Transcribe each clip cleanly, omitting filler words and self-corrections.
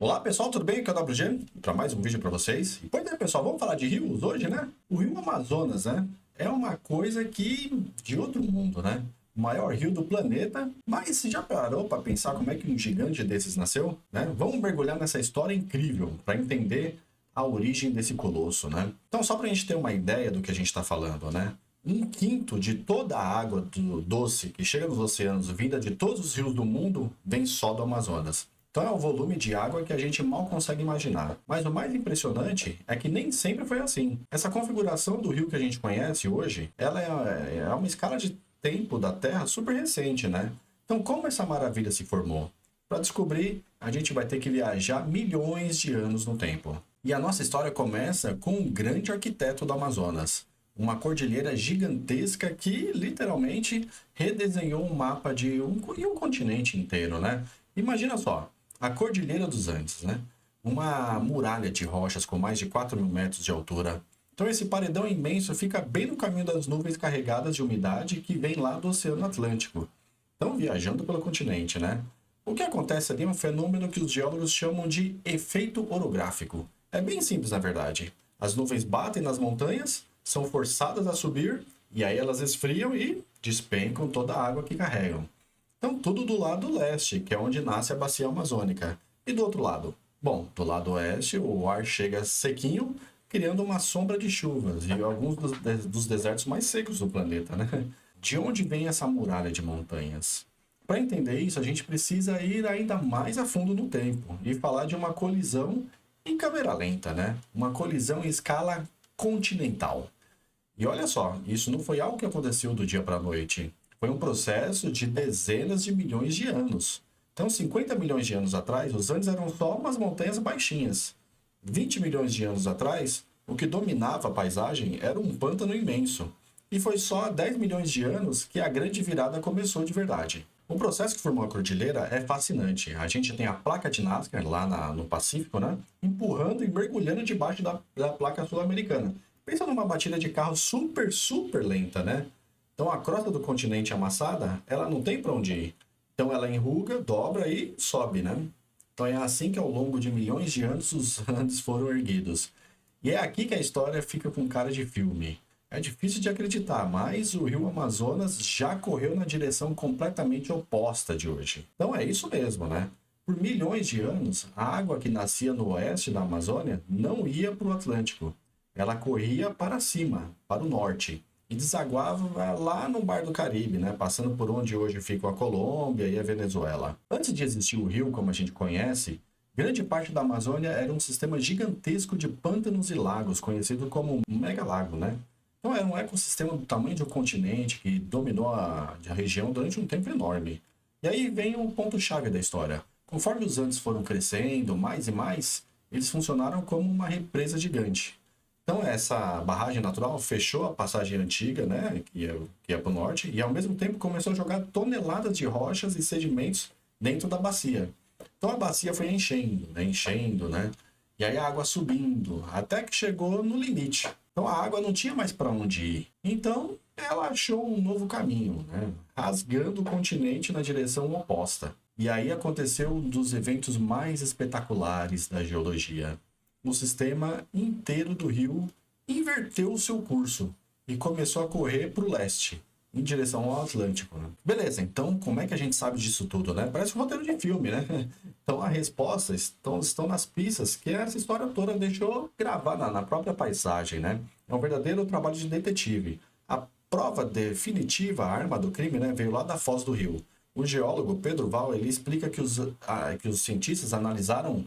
Olá pessoal, tudo bem? Aqui é o WG para mais um vídeo para vocês. E pois é, pessoal, vamos falar de rios hoje, né? O rio Amazonas, né? É uma coisa que de outro mundo, né? O maior rio do planeta. Mas você já parou para pensar como é que um gigante desses nasceu, né? Vamos mergulhar nessa história incrível para entender a origem desse colosso, né? Então, só para a gente ter uma ideia do que a gente está falando, né? Um quinto de toda a água doce que chega nos oceanos, vinda de todos os rios do mundo, vem só do Amazonas. Então é um volume de água que a gente mal consegue imaginar. Mas o mais impressionante é que nem sempre foi assim. Essa configuração do rio que a gente conhece hoje, ela é uma escala de tempo da Terra super recente, né? Então como essa maravilha se formou? Para descobrir, a gente vai ter que viajar milhões de anos no tempo. E a nossa história começa com um grande arquiteto do Amazonas. Uma cordilheira gigantesca que literalmente redesenhou um mapa de um continente inteiro, né? Imagina só, a Cordilheira dos Andes, né? Uma muralha de rochas com mais de 4.000 metros de altura. Então esse paredão imenso fica bem no caminho das nuvens carregadas de umidade que vem lá do Oceano Atlântico. Então viajando pelo continente, né? O que acontece ali é um fenômeno que os geólogos chamam de efeito orográfico. É bem simples na verdade. As nuvens batem nas montanhas, são forçadas a subir, e aí elas esfriam e despencam toda a água que carregam. Então, tudo do lado leste, que é onde nasce a bacia amazônica. E do outro lado? Bom, do lado oeste, o ar chega sequinho, criando uma sombra de chuvas e alguns dos desertos mais secos do planeta, né? De onde vem essa muralha de montanhas? Para entender isso, a gente precisa ir ainda mais a fundo no tempo e falar de uma colisão em câmera lenta, né? Uma colisão em escala continental. E olha só, isso não foi algo que aconteceu do dia para a noite. Foi um processo de dezenas de milhões de anos. Então, 50 milhões de anos atrás, os Andes eram só umas montanhas baixinhas. 20 milhões de anos atrás, o que dominava a paisagem era um pântano imenso. E foi só há 10 milhões de anos que a grande virada começou de verdade. O processo que formou a cordilheira é fascinante. A gente tem a placa de Nazca lá no Pacífico, né? Empurrando e mergulhando debaixo da placa sul-americana. Pensa numa batida de carro super, super lenta, né? Então a crosta do continente amassada, ela não tem para onde ir. Então ela enruga, dobra e sobe, né? Então é assim que ao longo de milhões de anos os Andes foram erguidos. E é aqui que a história fica com cara de filme. É difícil de acreditar, mas o rio Amazonas já correu na direção completamente oposta de hoje. Então é isso mesmo, né? Por milhões de anos, a água que nascia no oeste da Amazônia não ia para o Atlântico. Ela corria para cima, para o norte, e desaguava lá no Mar do Caribe, né? Passando por onde hoje ficam a Colômbia e a Venezuela. Antes de existir o rio como a gente conhece, grande parte da Amazônia era um sistema gigantesco de pântanos e lagos, conhecido como megalago, né? Então era um ecossistema do tamanho de um continente que dominou a região durante um tempo enorme. E aí vem o ponto-chave da história. Conforme os Andes foram crescendo mais e mais, eles funcionaram como uma represa gigante. Então, essa barragem natural fechou a passagem antiga, né, que ia para o norte, e ao mesmo tempo começou a jogar toneladas de rochas e sedimentos dentro da bacia. Então, a bacia foi enchendo, né, e aí a água subindo, até que chegou no limite. Então, a água não tinha mais para onde ir. Então, ela achou um novo caminho, né, rasgando o continente na direção oposta. E aí aconteceu um dos eventos mais espetaculares da geologia. O sistema inteiro do rio inverteu o seu curso e começou a correr para o leste, em direção ao Atlântico, né? Beleza, então como é que a gente sabe disso tudo, né? Parece um roteiro de filme, né? Então a resposta estão nas pistas que essa história toda deixou gravar na própria paisagem, né? É um verdadeiro trabalho de detetive. A prova definitiva, a arma do crime, né, veio lá da Foz do Rio. O geólogo Pedro Val, ele explica que os cientistas analisaram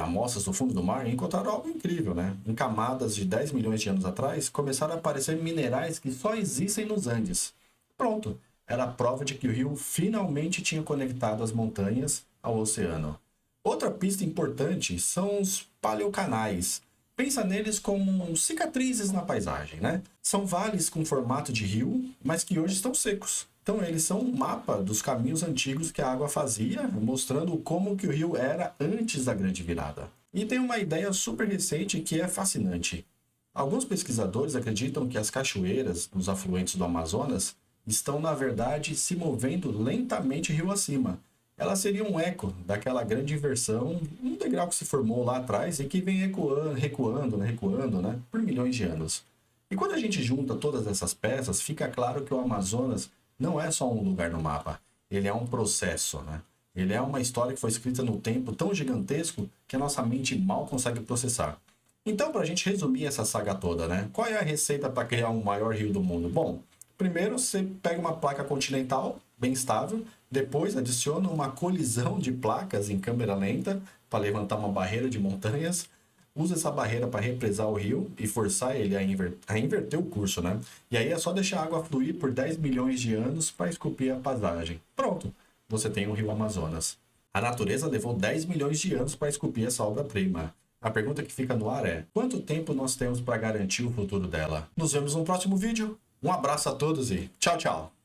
amostras do fundo do mar e encontraram algo incrível, né? Em camadas de 10 milhões de anos atrás, começaram a aparecer minerais que só existem nos Andes. Pronto, era a prova de que o rio finalmente tinha conectado as montanhas ao oceano. Outra pista importante são os paleocanais. Pensa neles como cicatrizes na paisagem, né? São vales com formato de rio, mas que hoje estão secos. Então eles são um mapa dos caminhos antigos que a água fazia, mostrando como que o rio era antes da grande virada. E tem uma ideia super recente que é fascinante. Alguns pesquisadores acreditam que as cachoeiras dos afluentes do Amazonas estão, na verdade, se movendo lentamente rio acima, ela seria um eco daquela grande inversão, um degrau que se formou lá atrás e que vem recuando, né, por milhões de anos. E quando a gente junta todas essas peças, fica claro que o Amazonas não é só um lugar no mapa, ele é um processo, né? Ele é uma história que foi escrita no tempo tão gigantesco que a nossa mente mal consegue processar. Então, para a gente resumir essa saga toda, né? Qual é a receita para criar um maior rio do mundo? Bom, primeiro você pega uma placa continental bem estável, depois adiciona uma colisão de placas em câmera lenta para levantar uma barreira de montanhas, usa essa barreira para represar o rio e forçar ele a inverter o curso, né? E aí é só deixar a água fluir por 10 milhões de anos para esculpir a paisagem. Pronto, você tem o rio Amazonas. A natureza levou 10 milhões de anos para esculpir essa obra-prima. A pergunta que fica no ar é: quanto tempo nós temos para garantir o futuro dela? Nos vemos no próximo vídeo. Um abraço a todos e tchau, tchau!